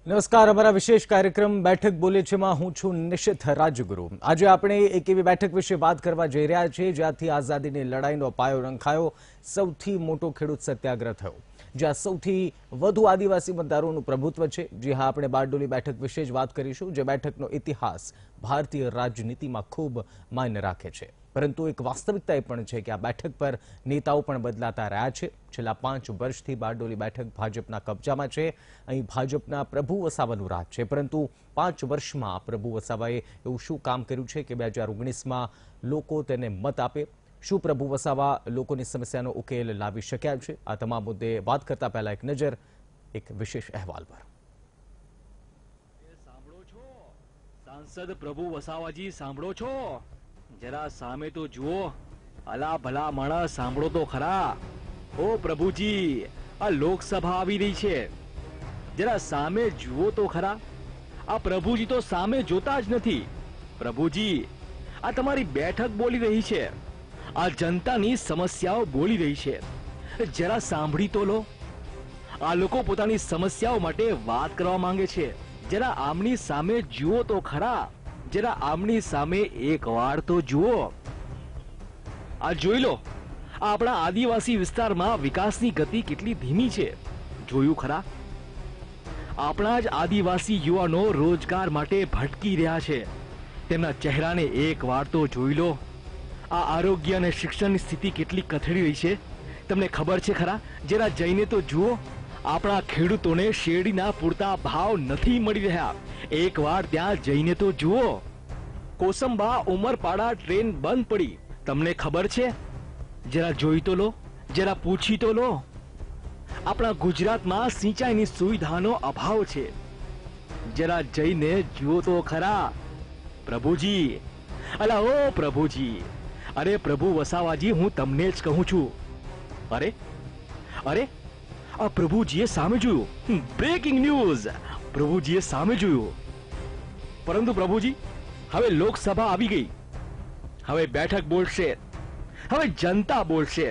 નમસ્કાર, અમારા વિશેષ કાર્યક્રમ બેઠક બોલે છે માં હું છું નિશિત રાજગુરુ। આજે આપણે એક એવી બેઠક વિશે વાત કરવા જઈ રહ્યા છીએ જ્યાંથી આઝાદીની લડાઈનો પાયો રંખાયો, સૌથી મોટો ખેડૂત સત્યાગ્રહ થયો, જ્યાં સૌથી વધુ આદિવાસી મતદારોનું પ્રભુત્વ છે। જી હા, આપણે બારડોલી બેઠક વિશે જ વાત કરીશું, જે બેઠકનો ઇતિહાસ ભારતીય રાજનીતિમાં ખૂબ માયને રાખે છે। પરંતુ એક વાસ્તવિકતા એ પણ છે કે આ બેઠક પર નેતાઓ પણ બદલાતા રહ્યા છે। છેલ્લા 5 વર્ષથી બારડોલી બેઠક ભાજપના કબજામાં છે। અહીં ભાજપના પ્રભુ વસાવાનું રાજ છે, પરંતુ 5 વર્ષમાં પ્રભુ વસાવાએ એવું શું કામ કર્યું છે કે 2019માં લોકો તેને મત આપે? શું પ્રભુ વસાવા લોકોની સમસ્યાનો ઉકેલ લાવી શક્યા છે? આ તમામ મુદ્દે વાત કરતા પહેલા એક નજર એક વિશેષ અહેવાલ પર। સાંભળો છો સાંસદ પ્રભુ વસાવાજી, સાંભળો છો? જરા સામે તો જુઓ। અલા ભલા માણસ, સાંભળો તો ખરા। ઓ પ્રભુજી, આ લોકસભા આવી રહી છે, જરા સામે જુઓ તો ખરા। આ પ્રભુજી તો સામે જોતા જ નથી। પ્રભુજી, આ તમારી બેઠક બોલી રહી છે, આ જનતાની સમસ્યાઓ બોલી રહી છે, જરા સાંભળી તો લો। આ લોકો પોતાની સમસ્યાઓ માટે વાત કરવા માંગે છે, જરા આમની સામે જુઓ તો ખરા। જરા આમની સામે એક વાર તો જુઓ। આ જોઈ લો, આ આપણા આદિવાસી વિસ્તારમાં વિકાસની ગતિ કેટલી ધીમી છે, જોયું ખરા? આપણા જ આદિવાસી યુવાનો રોજગાર માટે ભટકી રહ્યા છે, તેમના ચહેરાને એક વાર તો જોઈ લો। આ આરોગ્ય અને શિક્ષણની સ્થિતિ કેટલી કથળી રહી છે, તમને ખબર છે ખરા? જરા જઈને તો જુઓ। આપણા ખેડૂતોને શેરડીના પૂરતા ભાવ નથી મળી રહ્યા, એક વાર ત્યાં જઈને તો જુઓ। કોસંબા ઉમરપાડા ટ્રેન બંધ પડી, તમને ખબર છે? જરા જોઈ તો લો, જરા પૂછી તો લો। આપણા ગુજરાતમાં સિંચાઈની સુવિધાનો અભાવ છે, જરા જઈને જુઓ તો ખરા। પ્રભુજી, અલા ઓ પ્રભુજી, અરે પ્રભુ વસાવાજી, હું તમને જ કહું છું। અરે અરે, આ પ્રભુજીએ સામે જોયું, બ્રેકિંગ ન્યૂઝ, પ્રભુજીએ સામે જોયું। પરંતુ પ્રભુજી, હવે લોકસભા આવી ગઈ, હવે બેઠક બોલશે, હવે જનતા બોલશે।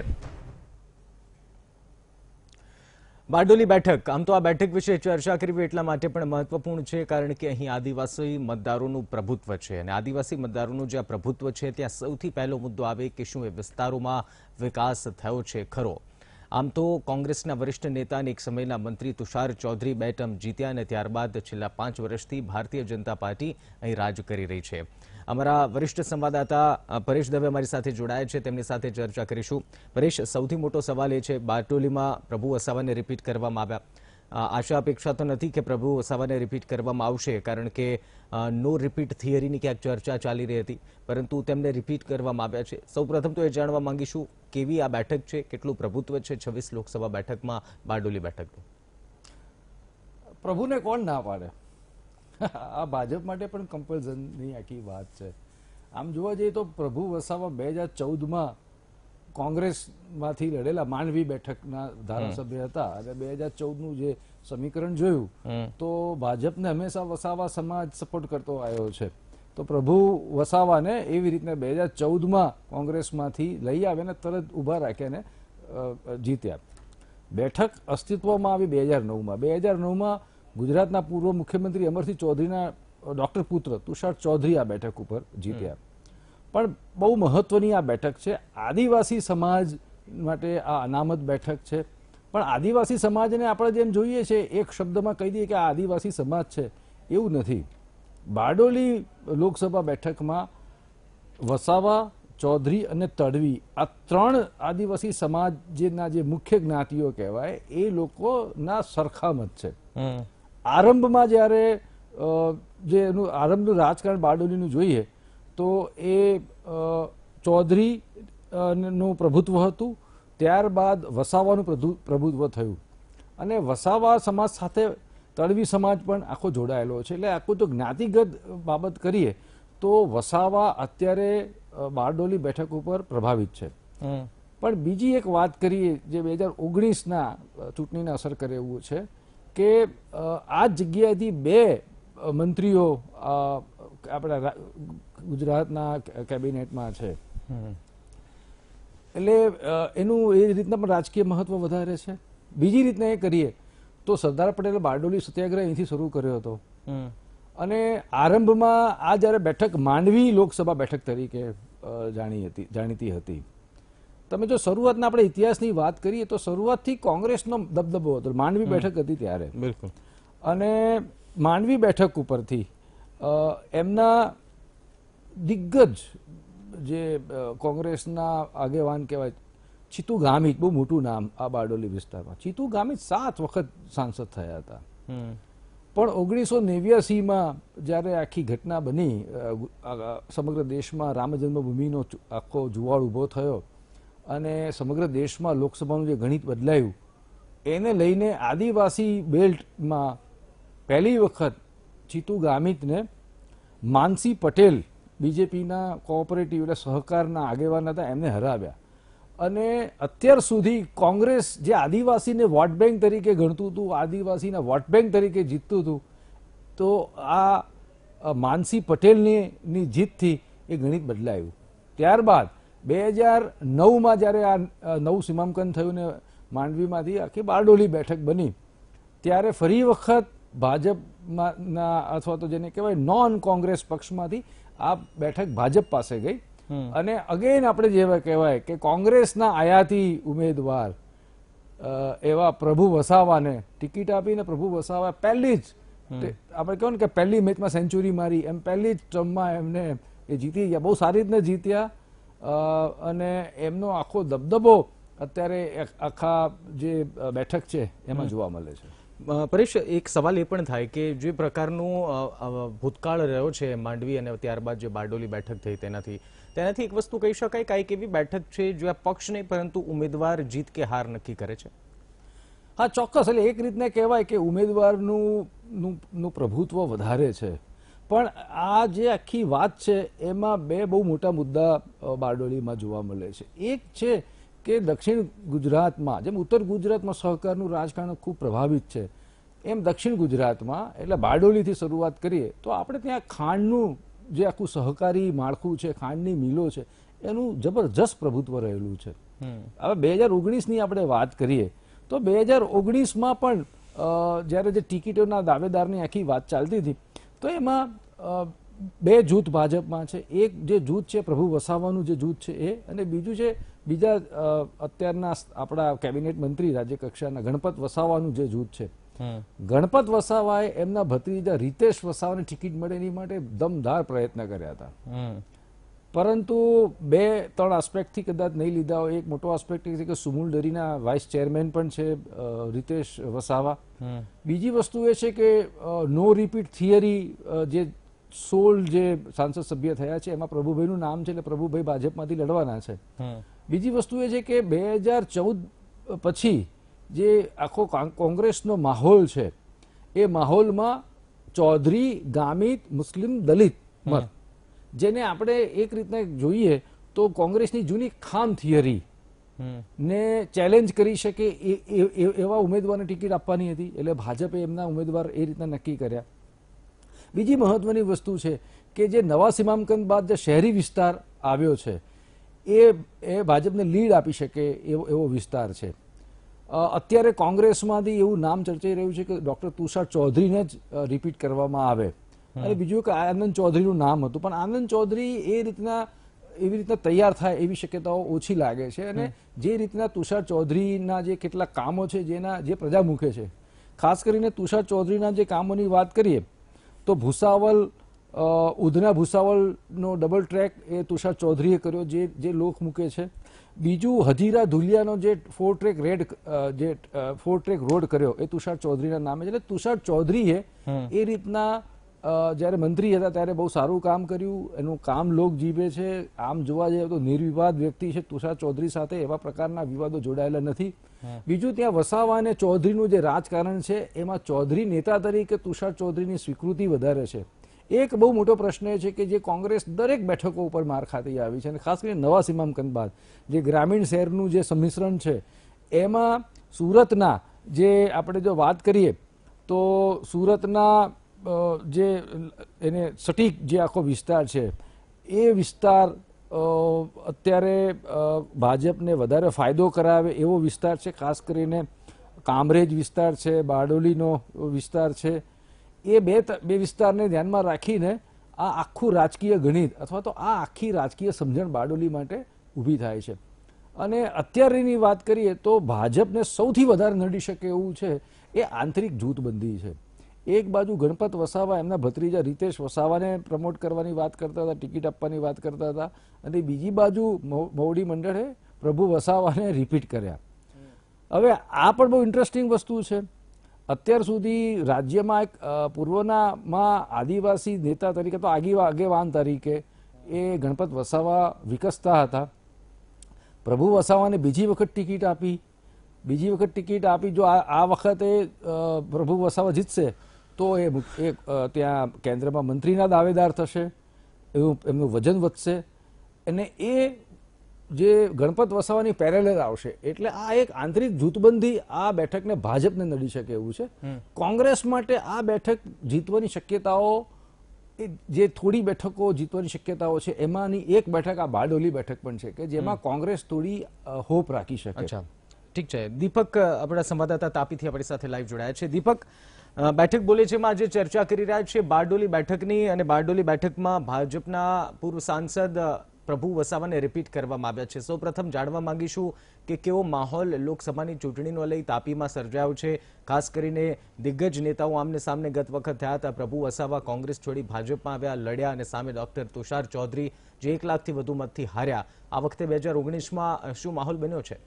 બારડોલી બેઠક, આમ તો આ બેઠક વિશે ચર્ચા કરવી એટલા માટે પણ મહત્વપૂર્ણ છે કારણ કે અહીં આદિવાસી મતદારોનું પ્રભુત્વ છે, અને આદિવાસી મતદારોનું જ્યાં પ્રભુત્વ છે ત્યાં સૌથી પહેલો મુદ્દો આવે કે શું એ વિસ્તારોમાં વિકાસ થયો છે ખરો? આમ તો કોંગ્રેસના વરિષ્ઠ નેતા અને એક સમયના મંત્રી તુષાર ચૌધરી 2 ટર્મ જીત્યા અને ત્યારબાદ છેલ્લા 5 વર્ષથી ભારતીય જનતા પાર્ટી અહીં રાજ કરી રહી છે। અમારા વરિષ્ઠ સંવાદદાતા પરેશ દવે અમારી સાથે જોડાયા છે, તેમની સાથે ચર્ચા કરીશું। પરેશ, સૌથી મોટો સવાલ એ છે, બારડોલીમાં પ્રભુ વસાવાને રિપીટ કરવામાં આવ્યા, આશા અપેક્ષા તો નથી કે પ્રભુ વસાવાને રિપીટ કરવામાં આવશે, કારણ કે નો રિપીટ થિયરીની ક્યાંક ચર્ચા ચાલી રહી હતી, પરંતુ તેમને રિપીટ કરવામાં આવ્યા છે। સૌપ્રથમ તો એ જાણવા માંગીશું, કેવી આ બેઠક છે, કેટલું પ્રભુત્વ છે 26 લોકસભા બેઠકમાં બારડોલી બેઠકનું? પ્રભુને કોણ ના પાડે? આ ભાજપ માટે પણ કમ્પલ્ઝનની આખી વાત છે। આમ જોવા જઈએ તો પ્રભુ વસાવા 2014માં કોંગ્રેસમાંથી લડેલા માંડવી બેઠકના ધારાસભ્ય હતા, અને 2014નું જે સમીકરણ જોયું તો ભાજપને હંમેશા વસાવા સમાજ સપોર્ટ કરતો આવ્યો છે, તો પ્રભુ વસાવાને એવી રીતના 2014માં કોંગ્રેસમાંથી લઈ આવ્યા ને તરત ઊભા રાખ્યા ને જીત્યા। બેઠક અસ્તિત્વમાં આવી 2009માં। 2009માં ગુજરાતના પૂર્વ મુખ્યમંત્રી અમરસિંહ ચૌધરીના ડોક્ટર પુત્ર તુષાર ચૌધરી આ બેઠક ઉપર જીત્યા। પણ બહુ મહત્વની આ બેઠક છે, આદિવાસી સમાજ માટે આ અનામત બેઠક છે। પણ આદિવાસી સમાજને આપણે જેમ જોઈએ છે એક શબ્દમાં કહી દઈએ કે આ આદિવાસી સમાજ છે, એવું નથી। બારડોલી લોકસભા બેઠકમાં વસાવા, ચૌધરી અને તડવી, આ 3 આદિવાસી સમાજના જે મુખ્ય જ્ઞાતિઓ કહેવાય એ લોકોના સરખા મત છે। આરંભમાં જ્યારે જે એનું આરંભનું રાજકારણ બારડોલીનું જોઈએ તો એ ચૌધરી નું પ્રભુત્વ હતું, ત્યારબાદ વસાવાનું પ્રભુત્વ થયું, અને વસાવા સમાજ સાથે તળવી સમાજ પણ આખો જોડાયેલો છે। એટલે આખું તો જ્ઞાતિગત બાબત કરીએ તો વસાવા અત્યારે બારડોલી બેઠક ઉપર પ્રભાવિત છે। પણ બીજી એક વાત કરીએ જે 2019ના ચૂંટણીને અસર કરે એવું છે કે આ જગ્યાએથી 2 મંત્રીઓ આપણા ગુજરાતના કેબિનેટમાં છે, એટલે એનું એ રીતના પણ રાજકીય મહત્વ વધારે છે। બીજી રીતના એ કરીએ તો સરદાર પટેલે બારડોલી સત્યાગ્રહ અહીંથી શરૂ કર્યો હતો અને આરંભમાં આ જ્યારે બેઠક માંડવી લોકસભા બેઠક તરીકે જાણીતી હતી. તમે જો શરૂઆતના આપણે ઇતિહાસની વાત કરીએ તો શરૂઆતથી કોંગ્રેસનો દબદબો હતો. માંડવી બેઠક હતી ત્યારે, બિલકુલ, અને માંડવી બેઠક ઉપરથી એમના દિગ્ગજ જે કોંગ્રેસના આગેવાન કહેવાય ચિતુ ગામિત, બહુ મોટું નામ આ બારડોલી વિસ્તારમાં, ચિતુ ગામિત 7 વખત સાંસદ થયા હતા. પણ 1989માં જ્યારે આખી ઘટના બની, સમગ્ર દેશમાં રામ જન્મભૂમિનો આખો જુવાળ ઊભો થયો અને સમગ્ર દેશમાં લોકસભાનું જે ગણિત બદલાયું, એને લઈને આદિવાસી બેલ્ટમાં પહેલી વખત ચિતુ ગામિતને માનસી પટેલ, બીજેપીના કોઓપરેટિવ એટલે સહકારના આગેવાન હતા, એમને હરાવ્યા. અને અત્યાર સુધી કોંગ્રેસ જે આદિવાસીને વોટ બેંક તરીકે ગણતું હતું, આદિવાસીના વોટ બેંક તરીકે જીતતું હતું, તો આ માનસી પટેલની જીતથી એ ગણિત બદલાયું. ત્યારબાદ 2009માં જ્યારે આ નવું સીમાંકન થયું ને માંડવીમાંથી આખી બારડોલી બેઠક બની, ત્યારે ફરી વખત ભાજપના અથવા તો જેને કહેવાય નોન કોંગ્રેસ પક્ષમાંથી આ બેઠક ભાજપ પાસે ગઈ. અને અગેન આપણે જેવા કહેવાય કે કોંગ્રેસના આયાતી ઉમેદવાર એવા પ્રભુ વસાવાને ટિકિટ આપીને પ્રભુ વસાવા પહેલી જ આપણે કહો ને કે પહેલી મેચમાં સેન્ચુરી મારી, એમ પહેલી જ ટર્મમાં એમને એ જીતી ગયા, બહુ સારી રીતે જીત્યા. અને એમનો આખો દબદબો અત્યારે આખા જે બેઠક છે એમાં જોવા મળે છે. પરેશ, એક સવાલ એ પણ થાય કે જે પ્રકારનું ભૂતકાળ રહ્યો છે માંડવી અને ત્યારબાદ જે બારડોલી બેઠક થઈ તેનાથી એક વસ્તુ કહી શકાય, કાંઈક એવી બેઠક છે જ્યાં પક્ષ નહીં પરંતુ ઉમેદવાર જીત કે હાર નક્કી કરે છે. હા, ચોક્કસ. એટલે એક રીતને કહેવાય કે ઉમેદવારનું પ્રભુત્વ વધારે છે. પણ આ જે આખી વાત છે એમાં બે બહુ મોટા મુદ્દા બારડોલીમાં જોવા મળે છે. એક છે કે દક્ષિણ ગુજરાતમાં જેમ ઉત્તર ગુજરાતમાં સહકારનું રાજકારણ ખૂબ પ્રભાવિત છે, એમ દક્ષિણ ગુજરાતમાં એટલે બારડોલીથી શરૂઆત કરીએ તો આપણે ત્યાં ખાંડનું જે આખું સહકારી માળખું છે, ખાંડની મિલો છે, એનું જબરજસ્ત પ્રભુત્વ રહેલું છે. હવે 2019ની આપણે વાત કરીએ તો 2019માં પણ જ્યારે જે ટિકિટોના દાવેદારની આખી વાત ચાલતી હતી તો એમાં બે જૂથ ભાજપમાં છે. એક જે જૂથ છે પ્રભુ વસાવાનું જે જૂથ છે એ, અને બીજું છે બીજા અત્યારના આપણા કેબિનેટ મંત્રી રાજ્ય કક્ષાના ગણપત વસાવાનું જે જૂથ છે. ગણપત વસાવાએ એમના ભત્રીજા રીતેશ વસાવાને ટિકિટ મળે એની માટે દમદાર પ્રયત્ન કર્યા હતા, પરંતુ 2-3 આસ્પેક્ટથી કદાચ નહીં લીધા હોય. એક મોટો આસ્પેક્ટ એ છે કે સુમુલ ડેરીના વાઇસ ચેરમેન પણ છે રીતેશ વસાવા. બીજી વસ્તુ એ છે કે નો રિપીટ થિયરી જે 16 જે સાંસદ સભ્ય થયા છે એમાં પ્રભુભાઈનું નામ છે, એટલે પ્રભુભાઈ ભાજપમાંથી લડવાના છે. બીજી વસ્તુ એ છે કે 2014 પછી જે આખો કોંગ્રેસનો માહોલ છે એ માહોલમાં ચૌધરી, ગામિત, મુસ્લિમ, દલિત મત, જેને આપણે એક રીતના જોઈએ તો કોંગ્રેસની જૂની ખામ થિયરી ને ચેલેન્જ કરી શકે એવા ઉમેદવારને ટિકિટ આપવાની હતી, એટલે ભાજપે એમના ઉમેદવાર એ રીતના નક્કી કર્યા. બીજી મહત્વની વસ્તુ છે કે જે નવા સીમાંકન બાદ જે શહેરી વિસ્તાર આવ્યો છે એ ભાજપને લીડ આપી શકે એવો વિસ્તાર છે. અત્યારે કોંગ્રેસમાંથી એવું નામ ચર્ચાઈ રહ્યું છે કે ડોક્ટર તુષાર ચૌધરીને જ રિપીટ કરવામાં આવે, અને બીજું કે આનંદ ચૌધરીનું નામ હતું, પણ આનંદ ચૌધરી એવી રીતના તૈયાર થાય એવી શક્યતાઓ ઓછી લાગે છે. અને જે રીતના તુષાર ચૌધરીના જે કેટલાક કામો છે જે પ્રજામુખે છે, ખાસ કરીને તુષાર ચૌધરીના જે કામોની વાત કરીએ તો ભૂસાવલ, ઉધના ભૂસાવલનો ડબલ ટ્રેક એ તુષાર ચૌધરીએ કર્યો જે લોકમુખે છે. બીજું હજીરા ધુલિયાનો જે 4 ટ્રેક રોડ કર્યો એ તુષાર ચૌધરીના નામે છે. એટલે તુષાર ચૌધરીએ એ રીતના જ્યારે મંત્રી હતા ત્યારે બહુ સારું કામ કર્યું, એનું કામ લોક જીવે છે. આમ જોવા જઈએ તો નિર્વિવાદ વ્યક્તિ છે. તુષાર ચૌધરી સાથે એવા પ્રકારના વિવાદો જોડાયેલા નથી. બીજું ત્યાં વસાવા અને ચૌધરીનું જે રાજકારણ છે એમાં ચૌધરી નેતા તરીકે તુષાર ચૌધરીની સ્વીકૃતિ વધારે છે. એક બહુ મોટો પ્રશ્ન એ છે કે જે કોંગ્રેસ દરેક બેઠકો ઉપર માર ખાતી આવી છે, અને ખાસ કરીને નવા સીમાંકન બાદ જે ગ્રામીણ શહેરનું જે સંમિશ્રણ છે એમાં સુરતના જે આપણે જો વાત કરીએ તો સુરતના જે એને સટીક જે આખો વિસ્તાર છે એ વિસ્તાર અત્યારે ભાજપને વધારે ફાયદો કરાવે એવો વિસ્તાર છે. ખાસ કરીને કામરેજ વિસ્તાર છે, બારડોલીનો વિસ્તાર છે, એ બે વિસ્તારને ધ્યાનમાં રાખીને આ આખું રાજકીય ગણિત અથવા તો આ આખી રાજકીય સમજણ બારડોલી માટે ઊભી થાય છે. અને અત્યારની વાત કરીએ તો ભાજપને સૌથી વધારે નડી શકે એવું છે એ આંતરિક જૂથબંધી છે. એક બાજુ ગણપત વસાવા એમના ભત્રીજા રીતેશ વસાવાને પ્રમોટ કરવાની વાત કરતા હતા, ટિકિટ આપવાની વાત કરતા હતા, અને બીજી બાજુ મોવડી મંડળે પ્રભુ વસાવાને રિપીટ કર્યા. હવે આ પણ બહુ ઇન્ટરેસ્ટિંગ વસ્તુ છે. અત્યાર સુધી રાજ્યમાં એક પૂર્વનામાં આદિવાસી નેતા તરીકે તો આગેવાન તરીકે એ ગણપત વસાવા વિકસતા હતા. પ્રભુ વસાવાને બીજી વખત ટિકિટ આપી જો આ વખતે પ્રભુ વસાવા જીતશે તો એ ત્યાં કેન્દ્રમાં મંત્રીના દાવેદાર થશે, એમનું વજન વધશે, અને એ જે ગણપત વસાવાની પેરેલલ આવશે. એટલે આ એક આંતરિક જૂથબંધી આ બેઠકને ભાજપને નડી શકે એવું છે. કોંગ્રેસ માટે આ બેઠક જીતવાની શક્યતાઓ, જે થોડી બેઠકો જીતવાની શક્યતાઓ છે એમાંની એક બેઠક આ બારડોલી બેઠક પણ છે કે જેમાં કોંગ્રેસ થોડી હોપ રાખી શકે. અચ્છા, ઠીક છે. દીપક આપણા સંવાદદાતા તાપીથી આપણી સાથે લાઈવ જોડાયા છે. દીપક, બેઠક બોલે છે માં આજે ચર્ચા કરી રહ્યા છે બારડોલી બેઠકની, અને બારડોલી બેઠકમાં ભાજપના પૂર્વ સાંસદ પ્રભુ વસાવાને રિપીટ કરવામાં આવ્યા છે. સૌપ્રથમ જાણવા માંગીશું કે કેવો માહોલ લોકસભાની ચૂંટણીનો લઈ તાપીમાં સર્જાયો છે. ખાસ કરીને દિગ્ગજ નેતાઓ આમને સામને ગત વખત થયા હતા. પ્રભુ વસાવા કોંગ્રેસ છોડી ભાજપમાં આવ્યા, લડ્યા, અને સામે ડોક્ટર તુષાર ચૌધરી જે 1 લાખથી વધુ મતથી હાર્યા. આ વખતે 2019માં શું માહોલ બન્યો છે?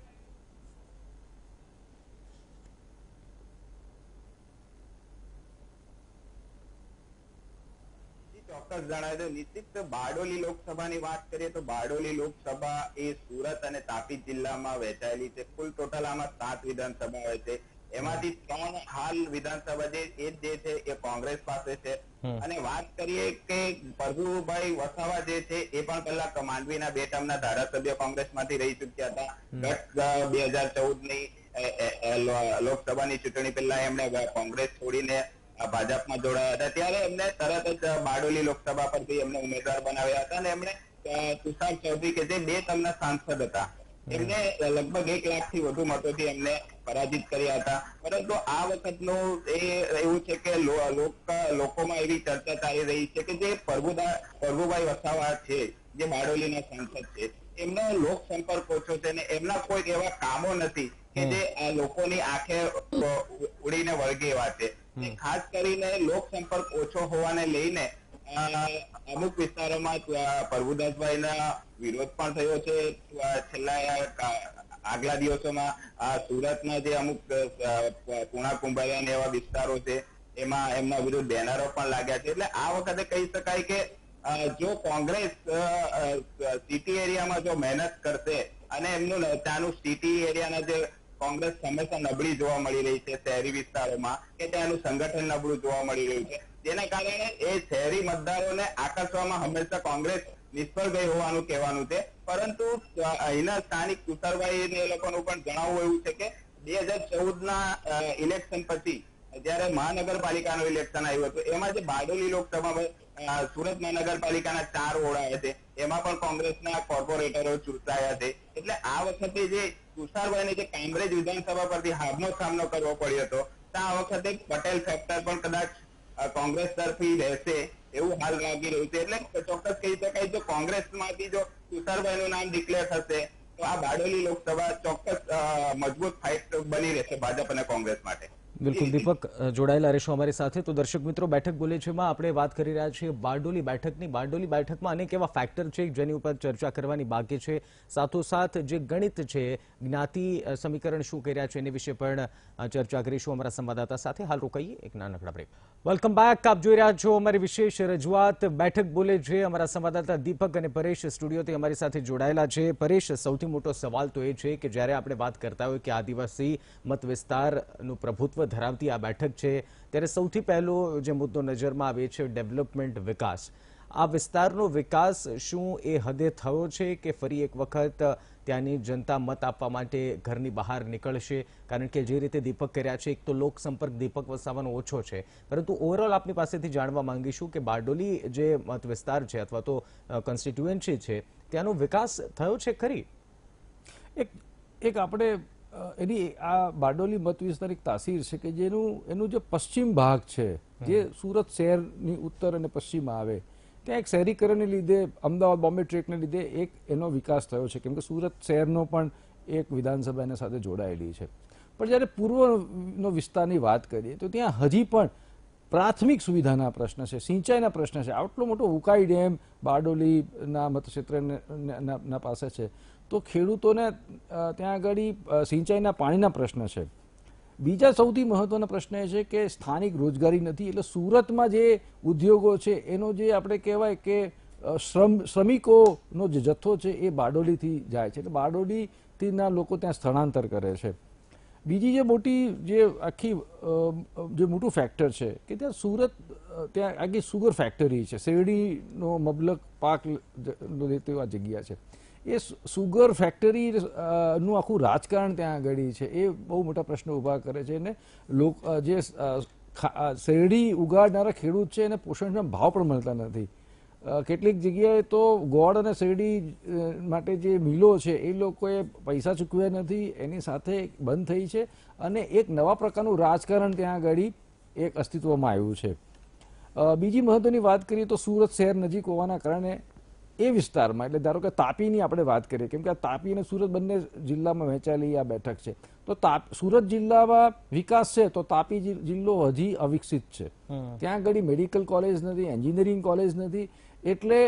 ચોક્કસ જણાવી દઉં નિશ્ચિત બારડોલી લોકસભાની વાત કરીએ તો બારડોલી લોકસભા એ સુરત અને તાપી જિલ્લામાં વહેંચાયેલી છે. કુલ ટોટલ આમાં 7 વિધાનસભા હોય છે. એમાંથી 3 હાલ વિધાનસભા જે છે એ કોંગ્રેસ પાસે છે. અને વાત કરીએ કે પ્રભુભાઈ વસાવા જે છે એ પણ પહેલા માંડવીના 2 ટર્મના ધારાસભ્ય કોંગ્રેસમાંથી રહી ચૂક્યા હતા. ગત 2014ની લોકસભાની ચૂંટણી પહેલા એમણે કોંગ્રેસ છોડીને ભાજપમાં જોડાયા હતા. ત્યારે એમને તરત જ બારડોલી લોકસભા પરથી એમને ઉમેદવાર બનાવ્યા હતા અને એમણે તુષાર ચૌધરી કે જે 2 ટર્મના સાંસદ હતા એમને લગભગ 1 લાખથી વધુ મતોથી એમને પરાજિત કર્યા હતા. પરંતુ આ વખતનું એવું છે કે લોકોમાં એવી ચર્ચા ચાલી રહી છે કે જે પ્રભુભાઈ વસાવા છે જે બારડોલીના સાંસદ છે એમનો લોક સંપર્ક ઓછો છે અને એમના કોઈ એવા કામો નથી કે જે આ લોકોની આંખે ઉડીને વળગે એવા છે. ખાસ કરીને લોક સંપર્ક ઓછો હોવાને લઈને અમુક વિસ્તારોમાં પ્રભુદાસભાઈના વિરોધ પણ થયો છે. છેલ્લા આગલા દિવસોમાં સુરતના જે અમુક પુણા કુંભારિયા એવા વિસ્તારો છે એમાં એમના વિરુદ્ધ બેનરો પણ લાગ્યા છે. એટલે આ વખતે કહી શકાય કે જો કોંગ્રેસ સિટી એરિયામાં જો મહેનત કરશે અને એમનું ત્યાંનું સિટી એરિયાના જે કોંગ્રેસ હંમેશા નબળી જોવા મળી રહી છે શહેરી વિસ્તારોમાં કે ત્યાંનું સંગઠન નબળું જોવા મળી રહ્યું છે, જેના કારણે એ શહેરી મતદારોને આકર્ષવામાં હંમેશા કોંગ્રેસ નિષ્ફળ ગઈ હોવાનું કહેવાનું છે. પરંતુ અહીંના સ્થાનિક તુષારભાઈ એ લોકોનું પણ જણાવવું એવું છે કે 2014ના ઇલેક્શન પછી જયારે મહાનગરપાલિકાનું ઇલેક્શન આવ્યું હતું એમાં જે બારડોલી લોકસભામાં સુરત મહાનગરપાલિકાના 4 વોર્ડ છે એમાં પણ કોંગ્રેસના કોર્પોરેટરો ચૂંટાયા છે. એટલે આ વખતે જે તુષારભાઈને જે કામરેજ વિધાનસભા પરથી હારનો સામનો કરવો પડ્યો હતો તો આ વખતે પટેલ ફેક્ટર પણ કદાચ કોંગ્રેસ તરફી રહેશે એવું હાલ લાગી રહ્યું છે. એટલે ચોક્કસ કહી શકાય જો કોંગ્રેસમાંથી જો તુષારભાઈનું નામ ડિક્લેર થશે તો આ બારડોલી લોકસભા ચોક્કસ મજબૂત ફાઇટ બની રહેશે ભાજપ અને કોંગ્રેસ માટે. બિલકુલ દીપક, જોડાયેલા રહેશો અમારી સાથે. તો દર્શક મિત્રો, બેઠક બોલે છે માં આપણે વાત કરી રહ્યા છીએ બારડોલી બેઠકની. બારડોલી બેઠકમાં અનેક એવા ફેક્ટર છે જેની ઉપર ચર્ચા કરવાની બાકી છે. સાથોસાથ જે ગણિત છે, જ્ઞાતિ સમીકરણ શું કર્યા છે એની વિશે પણ ચર્ચા કરીશું અમારા સંવાદદાતા સાથે. હાલ રોકાઈએ એક નાનકડા બ્રેક. Welcome back. આપ જોઈ રહ્યા છો અમારી વિશેષ રજૂઆત બેઠક બોલે છે. અમારા સંવાદદાતા દીપક અને પરેશ સ્ટુડિયોથી અમારી સાથે જોડાયેલા છે. પરેશ, સૌથી મોટો સવાલ તો એ છે કે જ્યારે આપણે વાત કરતા હોય કે આદિવાસી મત વિસ્તારનું પ્રભુત્વ ધરાવતી આ બેઠક છે ત્યારે સૌથી પહેલો જે મુદ્દો નજરમાં આવે છે ડેવલપમેન્ટ, વિકાસ. આ વિસ્તારનો વિકાસ શું એ હદે થયો છે કે ફરી એક વખત ત્યાંની જનતા મત આપવા માટે ઘરની બહાર નીકળશે? કારણ કે જે રીતે દીપક કર્યા છે, એક તો લોક સંપર્ક દીપક વસાવાનો ઓછો છે, પરંતુ ઓવરઓલ આપની પાસેથી જાણવા માંગીશું કે બારડોલી જે મત વિસ્તાર છે અથવા તો કોન્સ્ટિટ્યુએન્સી છે ત્યાંનો વિકાસ થયો છે ખરી? એક આપણે એની આ બારડોલી મત વિસ્તાર એક તાસીર છે કે એનું જે પશ્ચિમ ભાગ છે, જે સુરત શહેરની ઉત્તર અને પશ્ચિમ આવે, ત્યાં એક શહેરીકરણને લીધે, અમદાવાદ બોમ્બે ટ્રેકને લીધે એક એનો વિકાસ થયો છે, કેમ કે સુરત શહેરનો પણ એક વિધાનસભા એના સાથે જોડાયેલી છે. પણ જ્યારે પૂર્વનો વિસ્તારની વાત કરીએ તો ત્યાં હજી પણ પ્રાથમિક સુવિધાના પ્રશ્ન છે, સિંચાઈના પ્રશ્ન છે. આટલો મોટો ઉકાઈ ડેમ બારડોલીના મતક્ષેત્રના પાસે છે, તો ખેડૂતોને ત્યાં આગળ સિંચાઈના પાણીના પ્રશ્ન છે. બીજા સૌથી મહત્વનો પ્રશ્ન એ છે કે સ્થાનિક રોજગારી નથી. એટલે સુરતમાં જે ઉદ્યોગો છે એનો જે આપણે કહેવાય કે શ્રમિકોનો જે જથ્થો છે એ બારડોલીથી જાય છે, એટલે બારડોલીથીના લોકો ત્યાં સ્થળાંતર કરે છે. બીજી જે મોટી જે મોટું ફેક્ટર છે કે ત્યાં સુરત, ત્યાં આખી સુગર ફેક્ટરી છે, શેરડીનો મબલક પાક લેતી આ જગ્યા છે. એ સુગર ફેક્ટરી નું આખું રાજકારણ ત્યાં આગળ છે, એ બહુ મોટા પ્રશ્નો ઊભા કરે છે. અને જે શેરડી ઉગાડનારા ખેડૂત છે એને પોષણના ભાવ પણ મળતા નથી. કેટલીક જગ્યાએ તો ગોળ અને શેરડી માટે જે મિલો છે એ લોકોએ પૈસા ચૂકવ્યા નથી, એની સાથે બંધ થઈ છે, અને એક નવા પ્રકારનું રાજકારણ ત્યાં આગળ એક અસ્તિત્વમાં આવ્યું છે. બીજી મહત્વની વાત કરીએ તો સુરત શહેર નજીક હોવાના કારણે એ વિસ્તારમાં, એટલે ધારો કે તાપીની આપણે વાત કરીએ, કેમ કે તાપી અને સુરત બંને જિલ્લામાં વહેંચાયેલી આ બેઠક છે, તો સુરત જિલ્લામાં વિકાસ છે તો તાપી જિલ્લો હજી અવિકસિત છે. ત્યાં આગળ મેડિકલ કોલેજ નથી, એન્જિનિયરિંગ કોલેજ નથી, એટલે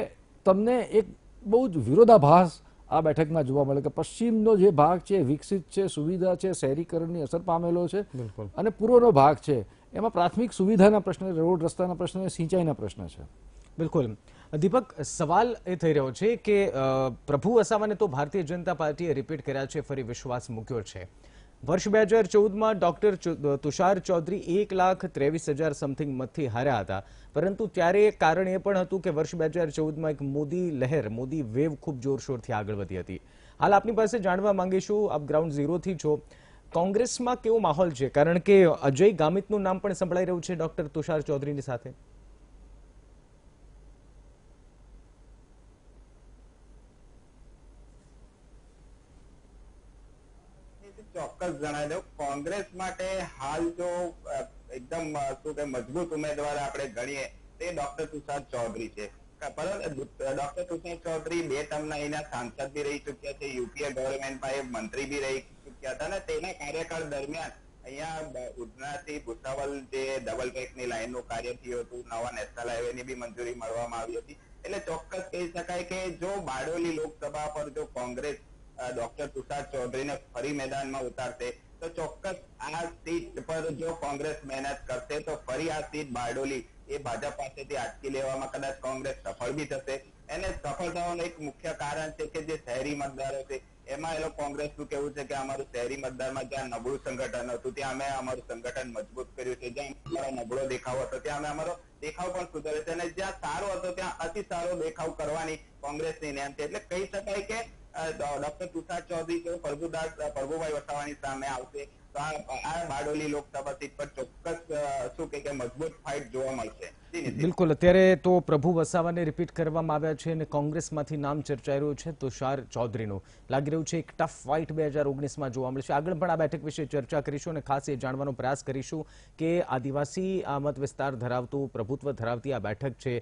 તમને એક બહુ જ વિરોધાભાસ આ બેઠકમાં જોવા મળે કે પશ્ચિમનો જે ભાગ છે વિકસિત છે, સુવિધા છે, શહેરીકરણની અસર પામેલો છે, અને પૂર્વનો ભાગ છે એમાં પ્રાથમિક સુવિધાના પ્રશ્ન, રોડ રસ્તાના પ્રશ્ન, સિંચાઈના પ્રશ્ન છે. બિલકુલ. દીપક, સવાલ એ થઈ રહ્યો છે કે પ્રભુ વસાવાને તો ભારતીય જનતા પાર્ટીએ રિપીટ કર્યા છે, ફરી વિશ્વાસ મૂક્યો છે. વર્ષ 2014માં ડોક્ટર તુષાર ચૌધરી 1,23,000 સમથિંગ મતથી હાર્યા હતા, પરંતુ ત્યારે કારણ એ પણ હતું કે વર્ષ 2014માં એક મોદી લહેર, મોદી વેવ ખૂબ જોરશોરથી આગળ વધી હતી. હાલ આપની પાસે જાણવા માંગીશું, આપ ગ્રાઉન્ડ ઝીરોથી છો, કોંગ્રેસમાં કેવો માહોલ છે? કારણ કે અજય ગામિતનું નામ પણ સંભળાઈ રહ્યું છે ડોક્ટર તુષાર ચૌધરીની સાથે. ચોક્કસ જણાવી દઉં, કોંગ્રેસ માટે હાલ જો એકદમ શું કે મજબૂત ઉમેદવાર આપણે ગણીએ તે ડોક્ટર તુષાર ચૌધરી છે. પરંતુ ડોક્ટર તુષાર ચૌધરી 2 ટર્મના એના સાંસદ બી રહી ચુક્યા છે, યુપીએ ગવર્મેન્ટમાં એ મંત્રી બી રહી ચુક્યા હતા, અને તેના કાર્યકાળ દરમિયાન અહીંયા ઉધનાથી ભુસાવલ જે ડબલ ટ્રેકની લાઈનનું કાર્ય થયું હતું, નવા નેશનલ હાઈવેની બી મંજૂરી મળવામાં આવી હતી. એટલે ચોક્કસ કહી શકાય કે જો બારડોલી લોકસભા પર જો કોંગ્રેસ ડોક્ટર તુષાર ચૌધરીને ફરી મેદાનમાં ઉતારશે તો ચોક્કસ આ સીટ પર જો કોંગ્રેસ મહેનત કરશે તો ફરી આ સીટ બારડોલી એ ભાજપ પાસેથી આટકી લેવામાં કદાચ કોંગ્રેસ સફળ બી થશે. એને સફળ થવાનું એક મુખ્ય કારણ છે કે જે શહેરી મતદારો છે એમાં એ લોકો કોંગ્રેસનું કેવું છે કે અમારું શહેરી મતદારમાં જ્યાં નબળું સંગઠન હતું ત્યાં અમે અમારું સંગઠન મજબૂત કર્યું છે, જ્યાં અમારો નબળો દેખાવ હતો ત્યાં અમે અમારો દેખાવ પણ સુધાર્યો છે, અને જ્યાં સારો હતો ત્યાં અતિ સારો દેખાવ કરવાની કોંગ્રેસની નેમ છે. એટલે કહી શકાય કે ડોક્ટર તુષાર ચૌધરી જો પ્રભુભાઈ વસાવાની સામે આવશે તો આ બારડોલી લોકસભા સીટ પર ચોક્કસ શું કે મજબૂત ફાઇટ જોવા મળશે. બિલકુલ. અત્યારે તો પ્રભુ વસાવાને રિપીટ કરવામાં આવ્યા છે અને કોંગ્રેસમાંથી નામ ચર્ચાઈ રહ્યું છે તુષાર ચૌધરીનું. લાગી રહ્યું છે એક ટફ ફાઇટ 2019માં જોવા મળશે. આગળ પણ આ બેઠક વિશે ચર્ચા કરીશું અને ખાસ એ જાણવાનો પ્રયાસ કરીશું કે આદિવાસી મત વિસ્તાર ધરાવતું, પ્રભુત્વ ધરાવતી આ બેઠક છે,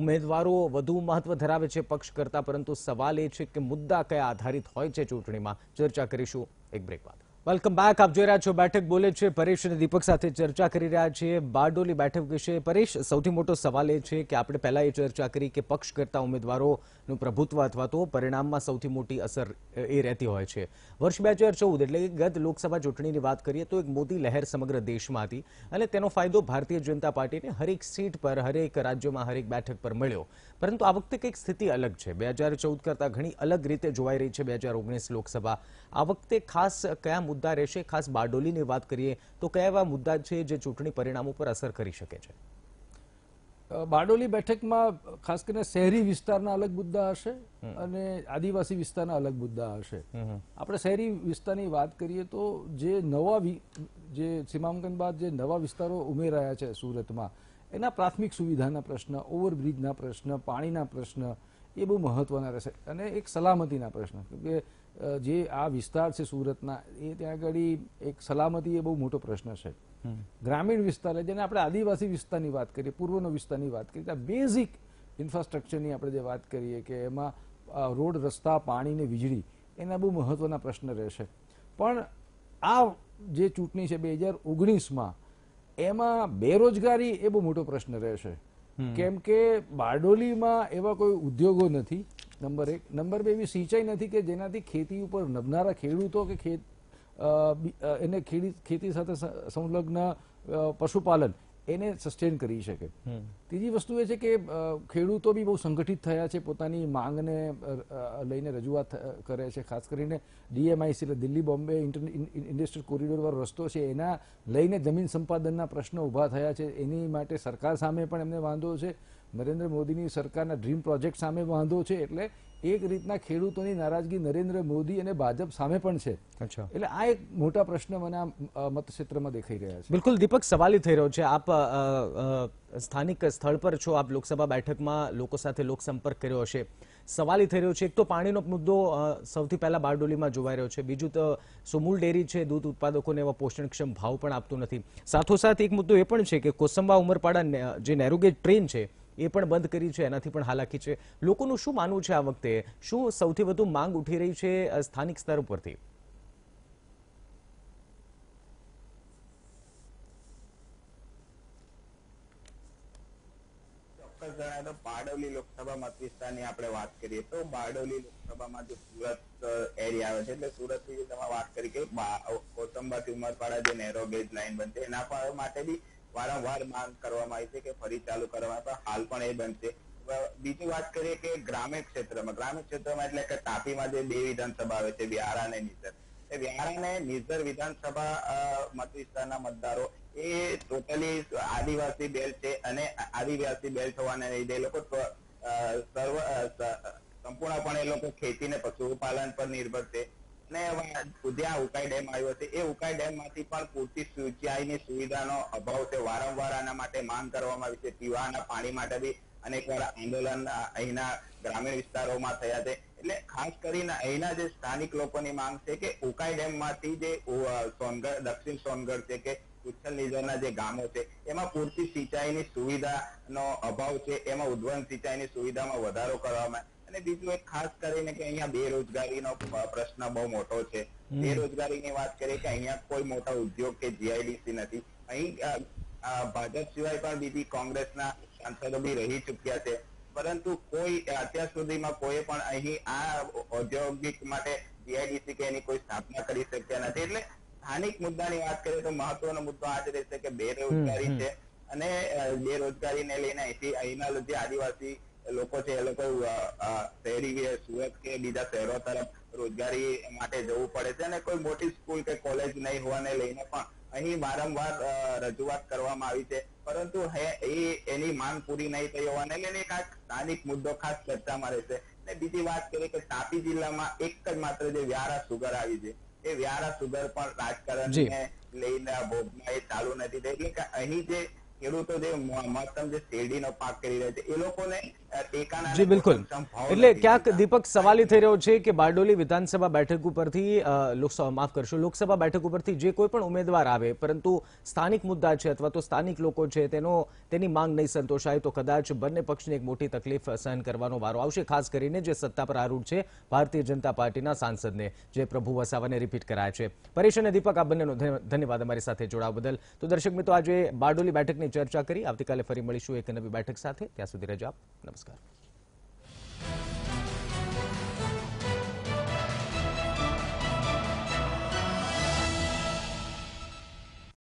ઉમેદવારો વધુ મહત્વ ધરાવે છે પક્ષ કરતા, પરંતુ સવાલ એ છે કે મુદ્દા કયા આધારિત હોય છે ચૂંટણીમાં. ચર્ચા કરીશું એક બ્રેક બાદ. Welcome back. આપ જોઈ રહ્યા છો બેઠક બોલે છે. પરેશ અને દીપક સાથે ચર્ચા કરી રહ્યા છીએ બારડોલી બેઠક વિશે. પરેશ, સૌથી મોટો સવાલ એ છે કે આપણે પહેલા એ ચર્ચા કરી કે પક્ષ કરતા ઉમેદવારોનું પ્રભુત્વ અથવા તો પરિણામમાં સૌથી મોટી અસર એ રહેતી હોય છે. વર્ષ 2014 એટલે કે ગત લોકસભા ચૂંટણીની વાત કરીએ તો એક મોદી લહેર સમગ્ર દેશમાં હતી અને તેનો ફાયદો ભારતીય જનતા પાર્ટીને હરેક સીટ પર, હરેક રાજ્યમાં, હરેક બેઠક પર મળ્યો. પરંતુ આ વખતે કંઈક સ્થિતિ અલગ છે. 2014 કરતાં ઘણી અલગ રીતે જોવાઈ રહી છે 2019 લોકસભા. આ વખતે ખાસ કયા મુદ્દા રહેશે? ખાસ બારડોલીની વાત કરીએ તો કયા એવા મુદ્દા છે જે ચૂંટણી પરિણામો પર અસર કરી શકે છે? બારડોલી બેઠકમાં ખાસ કરીને શહેરી વિસ્તારના અલગ મુદ્દા હશે અને આદિવાસી વિસ્તારના અલગ મુદ્દા હશે. આપણે શહેરી વિસ્તારની વાત કરીએ તો જે સીમાંકન બાદ જે નવા વિસ્તારો ઉમેરાયા છે સુરતમાં, એના પ્રાથમિક સુવિધાના પ્રશ્ન, ઓવરબ્રિજના પ્રશ્ન, પાણીના પ્રશ્ન એ બહુ મહત્વના રહેશે, અને એક સલામતીના પ્રશ્ન. કે જે આ વિસ્તાર છે સુરતના એ ત્યાં આગળ એક સલામતી એ બહુ મોટો પ્રશ્ન છે. ગ્રામીણ વિસ્તાર જેને આપણે આદિવાસી વિસ્તારની વાત કરીએ, પૂર્વનો વિસ્તારની વાત કરીએ, ત્યાં બેઝિક ઇન્ફ્રાસ્ટ્રક્ચરની આપણે જે વાત કરીએ કે એમાં રોડ, રસ્તા, પાણી ને વીજળી એના બહુ મહત્વના પ્રશ્ન રહેશે. પણ આ જે ચૂંટણી છે 2019માં એમાં બેરોજગારી એ બહુ મોટો પ્રશ્ન રહેશે. કેમ કે બારડોલીમાં એવા કોઈ ઉદ્યોગો નથી, નંબર 1. નંબર 2, એવી સિંચાઈ નથી કે જેનાથી ખેતી ઉપર નભનારા ખેડૂતો કે એને ખેતી સાથે સંલગ્ન પશુપાલન એને સસ્ટેન કરી શકે. ત્રીજી વસ્તુ એ છે કે ખેડૂતો બી બહુ સંગઠિત થયા છે, પોતાની માંગને લઈને રજૂઆત કરે છે. ખાસ કરીને DMIC એટલે દિલ્હી બોમ્બે ઇન્ડસ્ટ્રીયલ કોરિડોર વાળો રસ્તો છે એના લઈને જમીન સંપાદનના પ્રશ્નો ઊભા થયા છે. એની માટે સરકાર સામે પણ એમને વાંધો છે, નરેન્દ્ર મોદીની સરકારના ડ્રીમ પ્રોજેક્ટ સામે વાંધો છે. એટલે એક રીતના ખેડૂતોની નારાજગી નરેન્દ્ર મોદી અને ભાજપ સામે પણ છે. એટલે આ એક મોટા પ્રશ્ન મને આ મતક્ષેત્રમાં દેખાઈ રહ્યા છે. બિલકુલ દીપક, સવાલ એ થઈ રહ્યો છે, આપ સ્થાનિક સ્થળ પર છો, આપ લોકસભા બેઠકમાં લોકો સાથે લોકસંપર્ક કર્યો હશે. સવાલ એ થઈ રહ્યો છે, એક તો પાણીનો મુદ્દો સૌથી પહેલા બારડોલીમાં જોવાઈ રહ્યો છે, બીજું તો સુમૂલ ડેરી છે, દૂધ ઉત્પાદકોને એવા પોષણક્ષમ ભાવ પણ આપતું નથી. સાથોસાથ એક મુદ્દો એ પણ છે કે કોસંબા ઉમરપાડા જે નેરોગેજ ટ્રેન છે એ પણ બંધ કરી છે, એનાથી પણ હાલાકી છે. લોકોનું શું માનવું છે આ વખતે? શું સૌથી વધુ માંગ ઉઠી રહી છે સ્થાનિક સ્તર પરથી? ચોક્કસ જણાય તો બારડોલી લોકસભા મત વિસ્તારની આપણે વાત કરીએ તો બારડોલી લોકસભામાં જે સુરત એરિયા આવે છે, એટલે સુરત થી તમે વાત કરી કે કોસંબાથી ઉમરપાડા જે નેરો ગેજ લાઈન બનશે એના માટે બી વારંવાર માંગ કરવામાં આવી છે કે ફરી ચાલુ કરવા, પણ હાલ પણ એ બનશે. બીજી વાત કરીએ કે ગ્રામીણ ક્ષેત્રમાં એટલે કે તાપીમાં જે 2 વિધાનસભા આવે છે, વ્યારા અને નિઝર. એ વ્યારા અને નિઝર વિધાનસભા મત વિસ્તારના મતદારો એ ટોટલી આદિવાસી બેલ્ટ છે અને આદિવાસી બેલ્ટ હોવાને લીધે એ લોકો સંપૂર્ણપણે એ લોકો ખેતી ને પશુપાલન પર નિર્ભર છે. અને જ્યાં ઉકાઈ ડેમ આવ્યો છે એ ઉકાઈ ડેમ માંથી પણ પૂરતી સિંચાઈની સુવિધાનો અભાવ છે. વારંવાર આના માટે માંગ કરવામાં આવી છે. પીવાના પાણી માટે બી અનેકવાર આંદોલન અહીંના ગ્રામીણ વિસ્તારોમાં થયા છે. એટલે ખાસ કરીને અહીંના જે સ્થાનિક લોકોની માંગ છે કે ઉકાઈ ડેમ માંથી જે સોનગઢ, દક્ષિણ સોનગઢ છે કે ઉચ્છલ નિઝરના જે ગામો છે એમાં પૂરતી સિંચાઈની સુવિધાનો અભાવ છે, એમાં ઉદ્વહન સિંચાઈની સુવિધામાં વધારો કરવામાં. અને બીજું એક ખાસ કરીને કે અહીંયા બેરોજગારીનો પ્રશ્ન બહુ મોટો છે. બેરોજગારીની વાત કરીએ કે અહીંયા કોઈ મોટા ઉદ્યોગ કે GIDC નથી. અહીં ભાજપ સિવાય પણ બીજી કોંગ્રેસના સાંસદો બી રહી ચુક્યા છે, પરંતુ કોઈ અત્યાર સુધીમાં કોઈ પણ અહીં આ ઔદ્યોગિક માટે GIDC કે એની કોઈ સ્થાપના કરી શક્યા નથી. એટલે સ્થાનિક મુદ્દાની વાત કરીએ તો મહત્વનો મુદ્દો આ જ રહેશે કે બેરોજગારી છે. અને બેરોજગારીને લઈને અહીંના જે આદિવાસી લોકો છે એ લોકો શહેરી સુરત કે બીજા શહેરો તરફ રોજગારી માટે જવું પડે છે. અને કોઈ મોટી સ્કૂલ કે કોલેજ નહીં હોવાને લઈને પણ અહીં વારંવાર રજૂઆત કરવામાં આવી છે, પરંતુ એની માંગ પૂરી નહીં થઈ હોવાને લઈને એક સ્થાનિક મુદ્દો ખાસ ચર્ચામાં રહેશે. અને બીજી વાત કરીએ કે તાપી જિલ્લામાં એક જ માત્ર જે વ્યારા સુગર આવી છે, એ વ્યારા સુગર પણ રાજકારણને લઈને ભોગમાં એ ચાલુ નથી થઈ. એટલે કે અહીં જે ખેડૂતો જે મહત્તમ જે શેરડીનો પાક કરી રહ્યા છે એ લોકોને ટેકાના જી બિલકુલ. એટલે ક્યાંક દીપક સવાલ થઈ રહ્યો છે કે બારડોલી વિધાનસભા બેઠક ઉપરથી લોકસભા બેઠક ઉપરથી જે કોઈ પણ ઉમેદવાર આવે, પરંતુ સ્થાનિક મુદ્દા છે અથવા તો સ્થાનિક લોકો છે તેની માંગ નહીં સંતોષાય તો કદાચ બંને પક્ષને એક મોટી તકલીફ સહન કરવાનો વારો આવશે. ખાસ કરીને જે સત્તા પર આરૂઢ છે ભારતીય જનતા પાર્ટીના સાંસદને, જે પ્રભુ વસાવાને રિપીટ કરાય છે. પરેશ અને દીપક, આ બંનેનો ધન્યવાદ અમારી સાથે જોડાવા બદલ. તો દર્શક મિત્રો, આજે બારડોલી બેઠકની ચર્ચા કરી. આવતીકાલે ફરી મળીશું એક નવી બેઠક સાથે. ત્યાં સુધી રજા. નમસ્કાર.